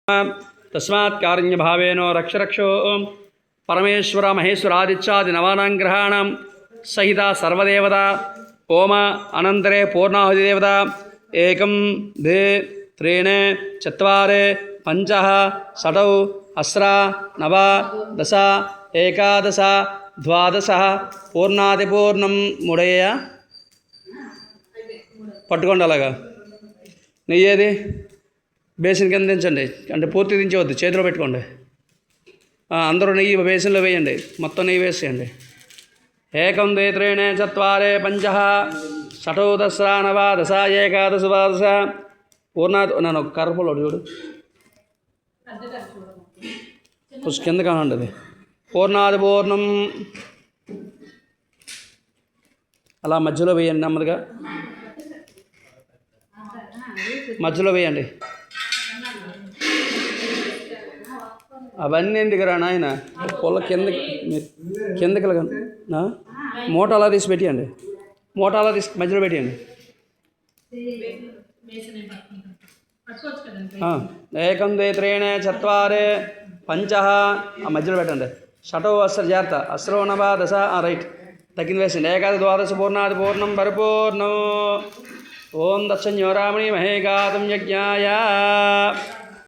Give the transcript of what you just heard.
तस्मात् कारुण्यभावेन रक्ष रक्षो परमेश्वर महेश्वरादित्यादि नवानां ग्रहाणां सहिता सर्वदेवता ओम अनन्तरे पूर्णाहुतिदेवता एकं द्वे त्रीणि चत्वारि पञ्चः षट् अस्रा नव दश एकादश द्वादश పూర్ణాదిపూర్ణం ముడయ్య పట్టుకోండి అలాగా నెయ్యేది బేసిన్ కింద దించండి అంటే పూర్తి దించవద్దు చేతిలో పెట్టుకోండి అందరూ నెయ్యి బేసిన్లో వేయండి మొత్తం నెయ్యి వేసేయండి ఏకం ద్వే త్రీణి చత్వారి పంచ షట్ దశ నవ దశ ఏకాదశ ద్వాదశ పూర్ణాది నన్ను కర్రపులో చూడు కింద కానండి అది పూర్ణాది పూర్ణం అలా మధ్యలో వేయండి నెమ్మదిగా మధ్యలో వేయండి అవన్నీ ఎందుకు రా నాయన పొల కిందకి మూట అలా తీసి పెట్టేయండి మూట అలా తీసి మధ్యలో పెట్టేయండి ఏకం ద్వే త్రీణి చత్వారి పంచ మధ్యలో పెట్టండి షటో అస్ర జాగ్రత్త అస్రో నవ దశ రైట్ తగ్గింది వేసింది ఏకాదశ ద్వాదశ పూర్ణాది పూర్ణం పరిపూర్ణం ఓం దక్షిణ్యోరామణి మహేగాతం యజ్ఞాయ